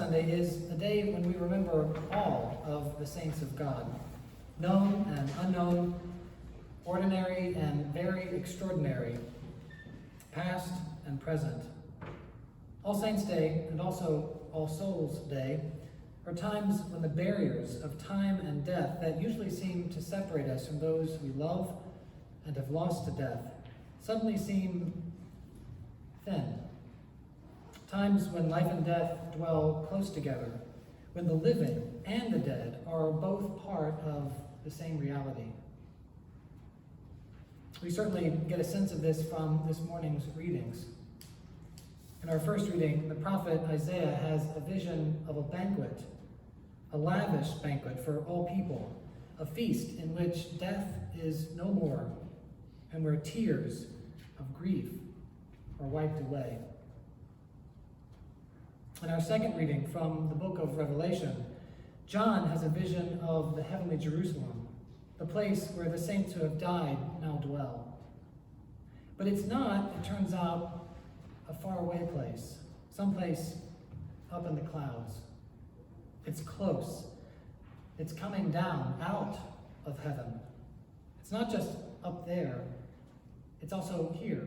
Sunday is a day when we remember all of the saints of God, known and unknown, ordinary and very extraordinary, past and present. All Saints' Day and also All Souls' Day are times when the barriers of time and death that usually seem to separate us from those we love and have lost to death suddenly seem thin. Times when life and death dwell close together, when the living and the dead are both part of the same reality. We certainly get a sense of this from this morning's readings. In our first reading, the prophet Isaiah has a vision of a banquet, a lavish banquet for all people, a feast in which death is no more, and where tears of grief are wiped away. In our second reading from the book of Revelation, John has a vision of the heavenly Jerusalem, the place where the saints who have died now dwell. But it's not, it turns out, a faraway place, someplace up in the clouds. It's close. It's coming down out of heaven. It's not just up there, it's also here,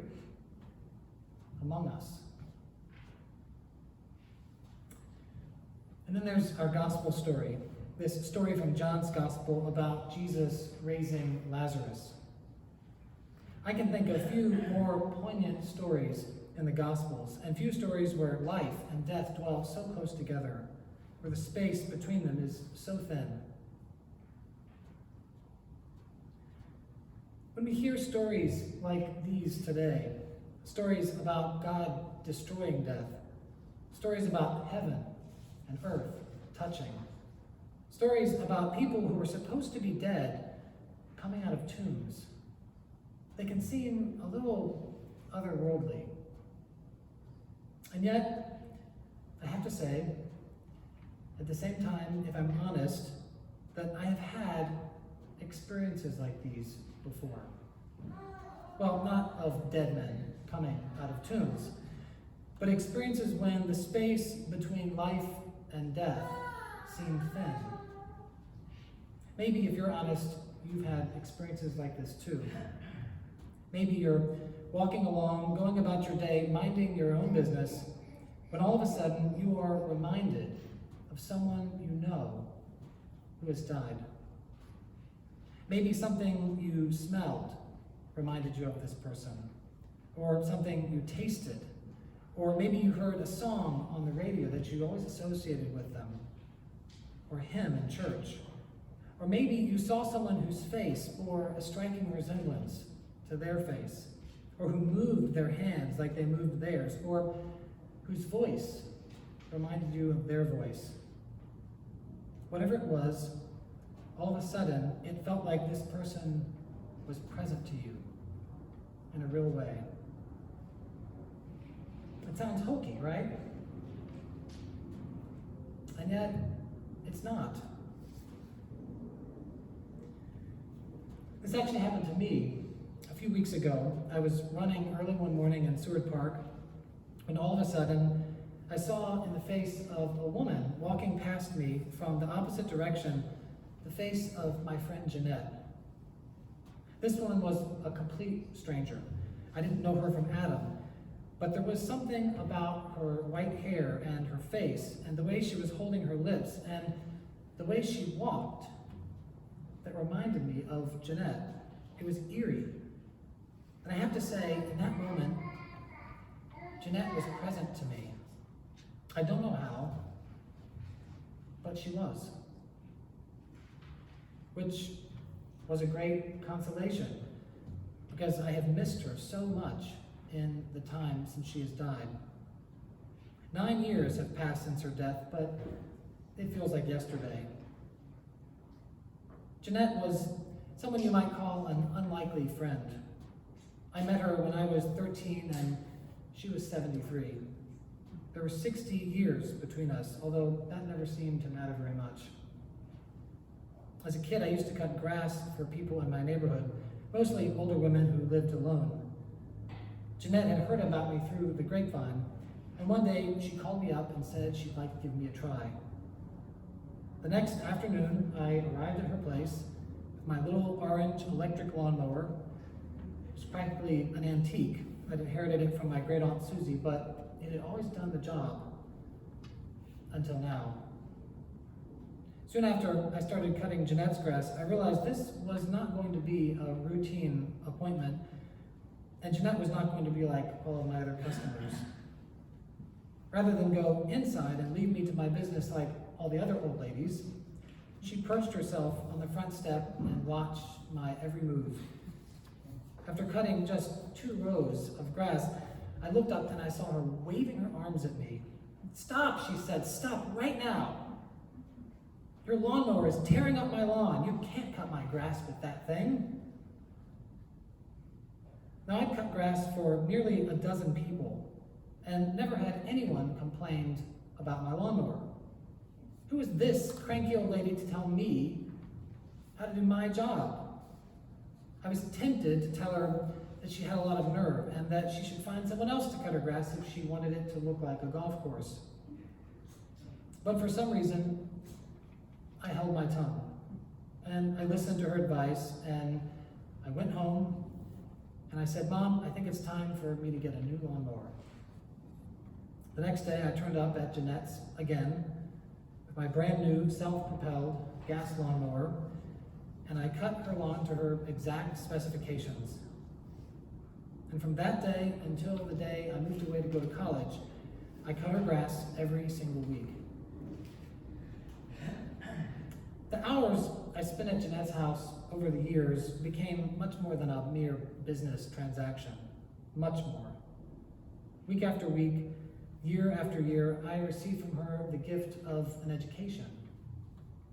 among us. And then there's our gospel story, this story from John's gospel about Jesus raising Lazarus. I can think of few more poignant stories in the gospels, and few stories where life and death dwell so close together, where the space between them is so thin. When we hear stories like these today, stories about God destroying death, stories about heaven and earth touching, stories about people who were supposed to be dead coming out of tombs, they can seem a little otherworldly. And yet, I have to say, at the same time, if I'm honest, that I have had experiences like these before. Well, not of dead men coming out of tombs, but experiences when the space between life and death seemed thin. Maybe if you're honest, you've had experiences like this too. Maybe you're walking along, going about your day, minding your own business, when all of a sudden you are reminded of someone you know who has died. Maybe something you smelled reminded you of this person, or something you tasted, or maybe you heard a song on the radio that you always associated with them, or a hymn in church, or maybe you saw someone whose face bore a striking resemblance to their face, or who moved their hands like they moved theirs, or whose voice reminded you of their voice. Whatever it was, all of a sudden, it felt like this person was present to you in a real way. It sounds hokey, right? And yet, it's not. This actually happened to me a few weeks ago. I was running early one morning in Seward Park, when all of a sudden, I saw in the face of a woman walking past me from the opposite direction, the face of my friend Jeanette. This woman was a complete stranger. I didn't know her from Adam, but there was something about her white hair and her face and the way she was holding her lips and the way she walked that reminded me of Jeanette. It was eerie. And I have to say, in that moment, Jeanette was present to me. I don't know how, but she was. Which was a great consolation, because I have missed her so much in the time since she has died. 9 years have passed since her death, but it feels like yesterday. Jeanette was someone you might call an unlikely friend. I met her when I was 13 and she was 73. There were 60 years between us, although that never seemed to matter very much. As a kid, I used to cut grass for people in my neighborhood, mostly older women who lived alone. Jeanette had heard about me through the grapevine, And one day she called me up and said she'd like to give me a try. The next afternoon, I arrived at her place with my little orange electric lawnmower. It was practically an antique. I'd inherited it from my great aunt Susie, but it had always done the job until now. Soon after I started cutting Jeanette's grass, I realized this was not going to be a routine appointment, and Jeanette was not going to be like all of my other customers. Rather than go inside and leave me to my business like all the other old ladies, she perched herself on the front step and watched my every move. After cutting just 2 rows of grass, I looked up and I saw her waving her arms at me. "Stop," she said, "stop right now. Your lawnmower is tearing up my lawn. You can't cut my grass with that thing." Now, I'd cut grass for nearly a dozen people and never had anyone complained about my lawnmower. Who is this cranky old lady to tell me how to do my job? I was tempted to tell her that she had a lot of nerve and that she should find someone else to cut her grass if she wanted it to look like a golf course. But for some reason, I held my tongue, and I listened to her advice, and I went home, and I said, "Mom, I think it's time for me to get a new lawnmower." The next day, I turned up at Jeanette's again with my brand new self-propelled gas lawnmower, and I cut her lawn to her exact specifications. And from that day until the day I moved away to go to college, I cut her grass every single week. The hours I spent at Jeanette's house over the years became much more than a mere business transaction. Much more. Week after week, year after year, I received from her the gift of an education.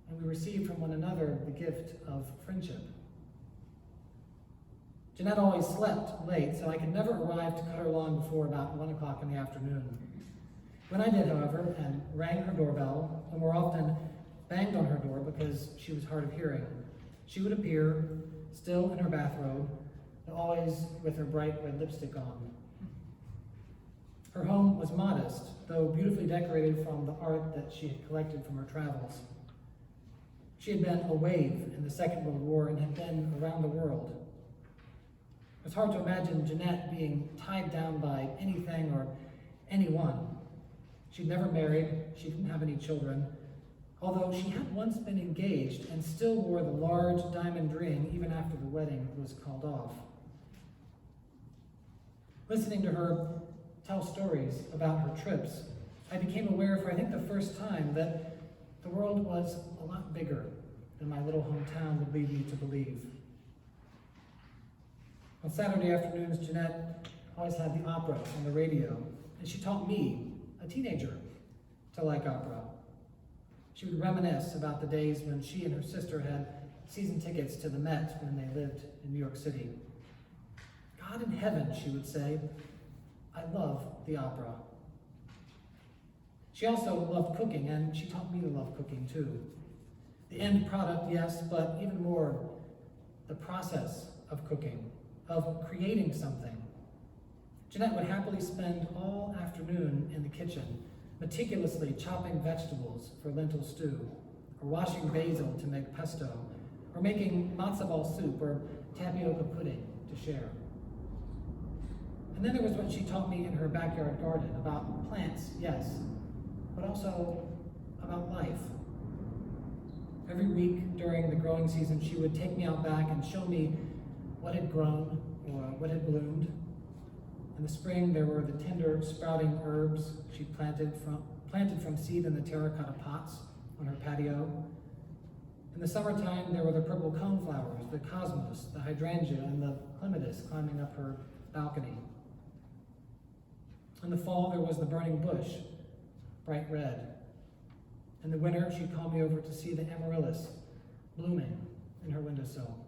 And we received from one another the gift of friendship. Jeanette always slept late, so I could never arrive to cut her lawn before about 1 o'clock in the afternoon. When I did, however, and rang her doorbell, and more often banged on her door because she was hard of hearing, she would appear, still in her bathrobe, but always with her bright red lipstick on. Her home was modest, though beautifully decorated from the art that she had collected from her travels. She had been a wave in the Second World War and had been around the world. It's hard to imagine Jeanette being tied down by anything or anyone. She'd never married, she didn't have any children, although she had once been engaged and still wore the large diamond ring even after the wedding was called off. Listening to her tell stories about her trips, I became aware for I think the first time that the world was a lot bigger than my little hometown would lead me to believe. On Saturday afternoons, Jeanette always had the opera on the radio, and she taught me, a teenager, to like opera. She would reminisce about the days when she and her sister had season tickets to the Met when they lived in New York City. "God in heaven," she would say, "I love the opera." She also loved cooking, and she taught me to love cooking too. The end product, yes, but even more, the process of cooking, of creating something. Jeanette would happily spend all afternoon in the kitchen, meticulously chopping vegetables for lentil stew, or washing basil to make pesto, or making matzo ball soup or tapioca pudding to share. And then there was what she taught me in her backyard garden, about plants, yes, but also about life. Every week during the growing season, she would take me out back and show me what had grown or what had bloomed. In the spring, there were the tender sprouting herbs she planted from seed in the terracotta pots on her patio. In the summertime, there were the purple coneflowers, the cosmos, the hydrangea, and the clematis climbing up her balcony. In the fall, there was the burning bush, bright red. In the winter, she'd call me over to see the amaryllis blooming in her windowsill.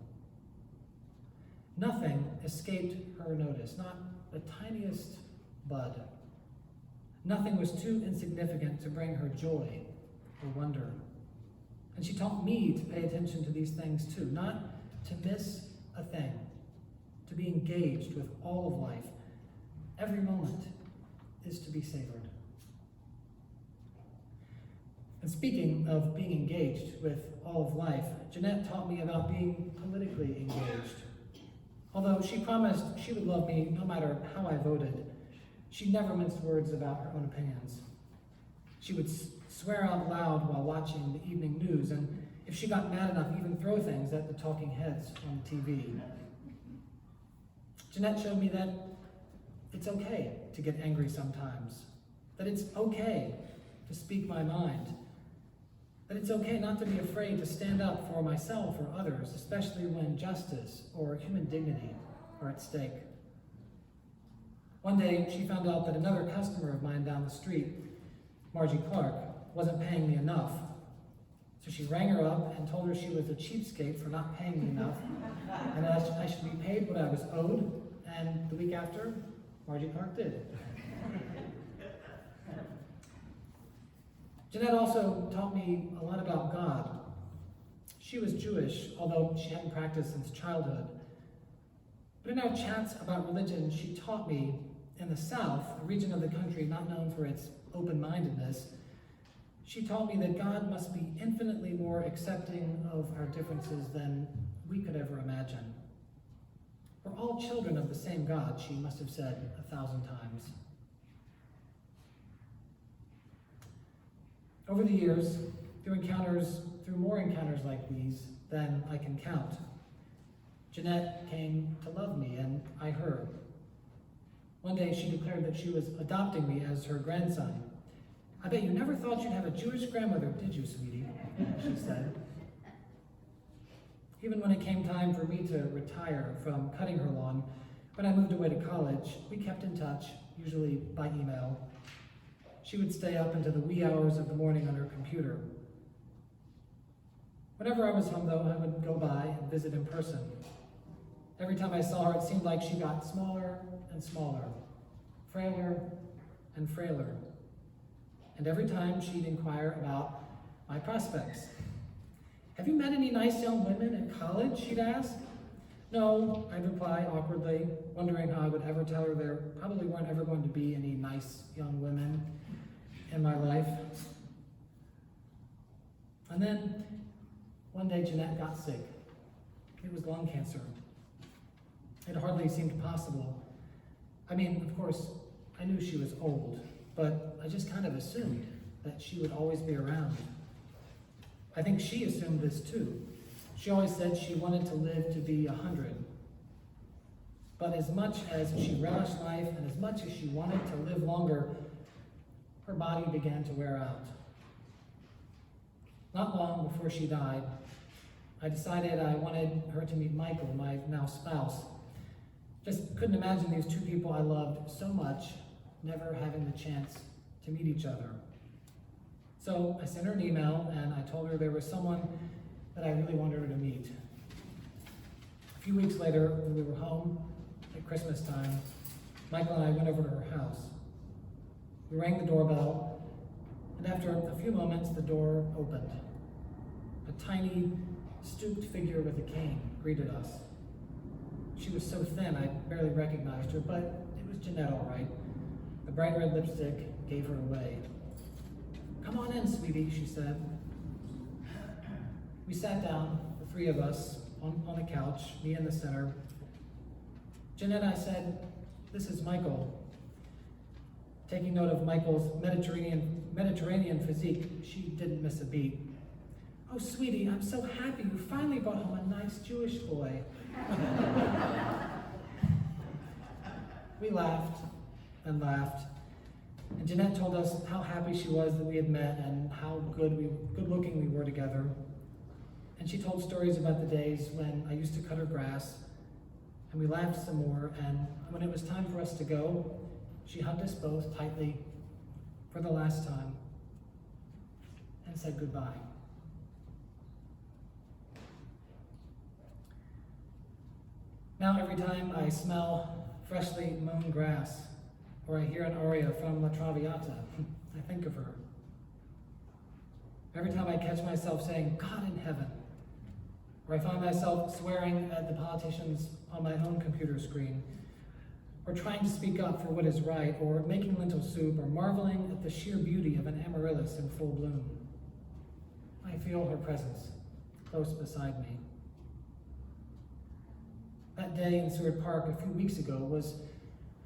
Nothing escaped her notice, not the tiniest bud. Nothing was too insignificant to bring her joy or wonder. And she taught me to pay attention to these things too, not to miss a thing, to be engaged with all of life. Every moment is to be savored. And speaking of being engaged with all of life, Jeanette taught me about being politically engaged. Although she promised she would love me no matter how I voted, she never minced words about her own opinions. She would swear out loud while watching the evening news, and if she got mad enough, even throw things at the talking heads on the TV. Jeanette showed me that it's okay to get angry sometimes, that it's okay to speak my mind, that it's okay not to be afraid to stand up for myself or others, especially when justice or human dignity are at stake. One day, she found out that another customer of mine down the street, Margie Clark, wasn't paying me enough. So she rang her up and told her she was a cheapskate for not paying me enough, and that I should be paid what I was owed, and the week after, Margie Clark did. Jeanette also taught me a lot about God. She was Jewish, although she hadn't practiced since childhood. But in our chats about religion, she taught me, in the South, a region of the country not known for its open-mindedness, she taught me that God must be infinitely more accepting of our differences than we could ever imagine. We're all children of the same God, she must have said 1,000 times. Over the years, through more encounters like these than I can count, Jeanette came to love me, and I her. One day she declared that she was adopting me as her grandson. "I bet you never thought you'd have a Jewish grandmother, did you, sweetie?" she said. Even when it came time for me to retire from cutting her lawn, when I moved away to college, we kept in touch, usually by email. She would stay up into the wee hours of the morning on her computer. Whenever I was home, though, I would go by and visit in person. Every time I saw her, it seemed like she got smaller and smaller, frailer and frailer. And every time she'd inquire about my prospects. "Have you met any nice young women at college?" she'd ask. "No," I'd reply awkwardly, wondering how I would ever tell her there probably weren't ever going to be any nice young women in my life. And then, one day Jeanette got sick. It was lung cancer. It hardly seemed possible. I mean, of course, I knew she was old, but I just kind of assumed that she would always be around. I think she assumed this too. She always said she wanted to live to be 100. But as much as she relished life and as much as she wanted to live longer, her body began to wear out. Not long before she died, I decided I wanted her to meet Michael, my now spouse. Just couldn't imagine these two people I loved so much never having the chance to meet each other. So I sent her an email and I told her there was someone that I really wanted her to meet. A few weeks later, when we were home at Christmas time, Michael and I went over to her house. We rang the doorbell, and after a few moments, the door opened. A tiny, stooped figure with a cane greeted us. She was so thin I barely recognized her, but it was Jeanette all right. The bright red lipstick gave her away. "Come on in, sweetie," she said. We sat down, the three of us, on a couch, me in the center. "Jeanette," I said, "this is Michael." Taking note of Michael's Mediterranean physique, she didn't miss a beat. "Oh, sweetie, I'm so happy you finally brought home a nice Jewish boy." We laughed and laughed, and Jeanette told us how happy she was that we had met and how good-looking we were together. And she told stories about the days when I used to cut her grass, and we laughed some more, and when it was time for us to go, she hugged us both tightly for the last time and said goodbye. Now every time I smell freshly mown grass, or I hear an aria from La Traviata, I think of her. Every time I catch myself saying, "God in heaven," or I find myself swearing at the politicians on my own computer screen, or trying to speak up for what is right, or making lentil soup, or marveling at the sheer beauty of an amaryllis in full bloom. I feel her presence close beside me. That day in Seward Park a few weeks ago was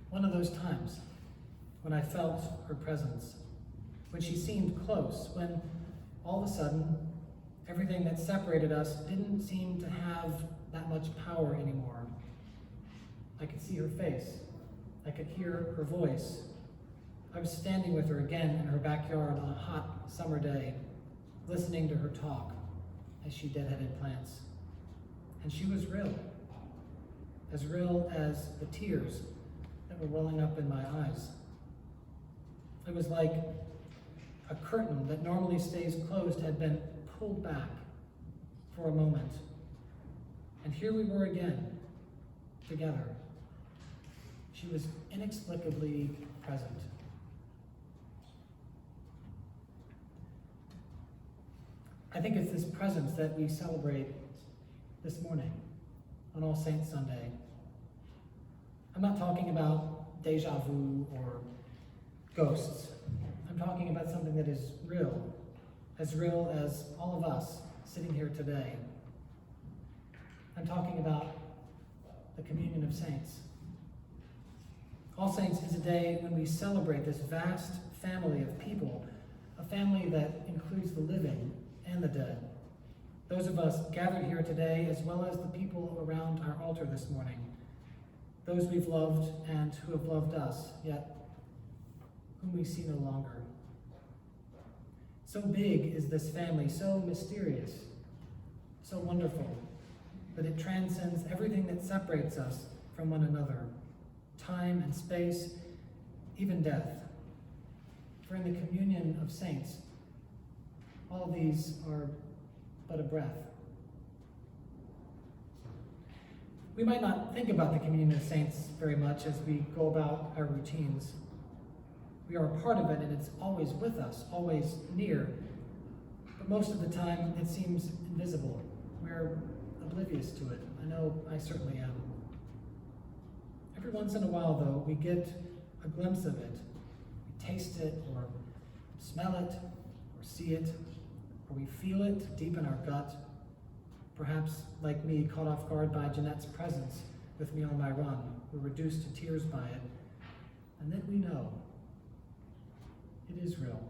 one of those times when I felt her presence, when she seemed close, when all of a sudden everything that separated us didn't seem to have that much power anymore. I could see her face. I could hear her voice. I was standing with her again in her backyard on a hot summer day, listening to her talk as she deadheaded plants. And she was real as the tears that were welling up in my eyes. It was like a curtain that normally stays closed had been pulled back for a moment. And here we were again, together. She was inexplicably present. I think it's this presence that we celebrate this morning on All Saints Sunday. I'm not talking about deja vu or ghosts. I'm talking about something that is real as all of us sitting here today. I'm talking about the communion of saints. All Saints is a day when we celebrate this vast family of people, a family that includes the living and the dead. Those of us gathered here today, as well as the people around our altar this morning, those we've loved and who have loved us, yet whom we see no longer. So big is this family, so mysterious, so wonderful, that it transcends everything that separates us from one another, time and space, even death. For in the communion of saints, all these are but a breath. We might not think about the communion of saints very much as we go about our routines. We are a part of it, and it's always with us, always near. But most of the time, it seems invisible. We're oblivious to it. I know I certainly am. Every once in a while, though, we get a glimpse of it. We taste it, or smell it, or see it, or we feel it deep in our gut. Perhaps, like me, caught off guard by Jeanette's presence with me on my run. We're reduced to tears by it. And then we know it is real.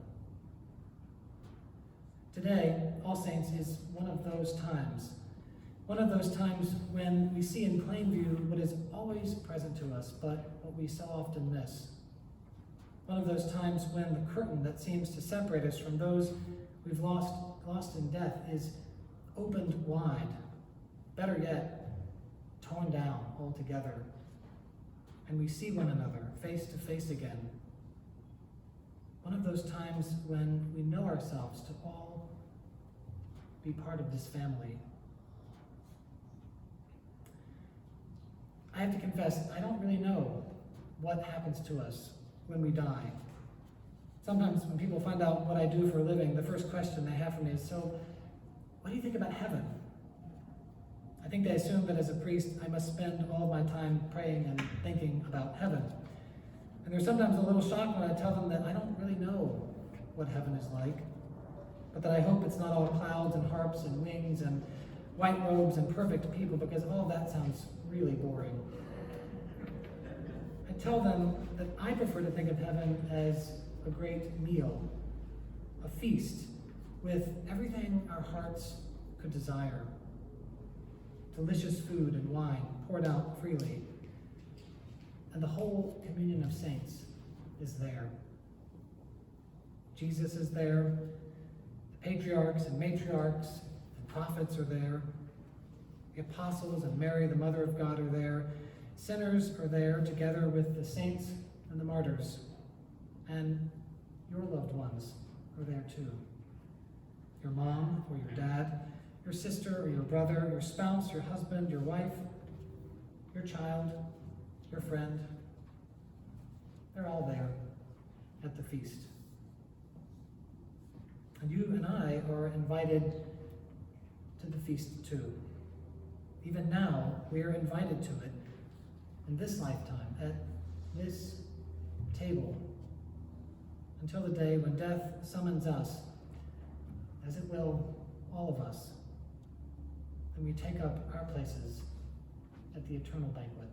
Today, All Saints is one of those times when we see in plain view what is always present to us, but what we so often miss. One of those times when the curtain that seems to separate us from those we've lost in death is opened wide, better yet, torn down altogether, and we see one another face to face again. One of those times when we know ourselves to all be part of this family. I have to confess, I don't really know what happens to us when we die. Sometimes when people find out what I do for a living, the first question they have for me is, so, what do you think about heaven? I think they assume that as a priest, I must spend all of my time praying and thinking about heaven. And they're sometimes a little shocked when I tell them that I don't really know what heaven is like, but that I hope it's not all clouds and harps and wings and white robes and perfect people, because all of that sounds really boring. I tell them that I prefer to think of heaven as a great meal, a feast with everything our hearts could desire. Delicious food and wine poured out freely. And the whole communion of saints is there. Jesus is there. The patriarchs and matriarchs and prophets are there. The apostles and Mary, the Mother of God, are there. Sinners are there together with the saints and the martyrs. And your loved ones are there too. Your mom or your dad, your sister or your brother, your spouse, your husband, your wife, your child, your friend. They're all there at the feast. And you and I are invited to the feast too. Even now, we are invited to it in this lifetime, at this table, until the day when death summons us, as it will all of us, and we take up our places at the eternal banquet.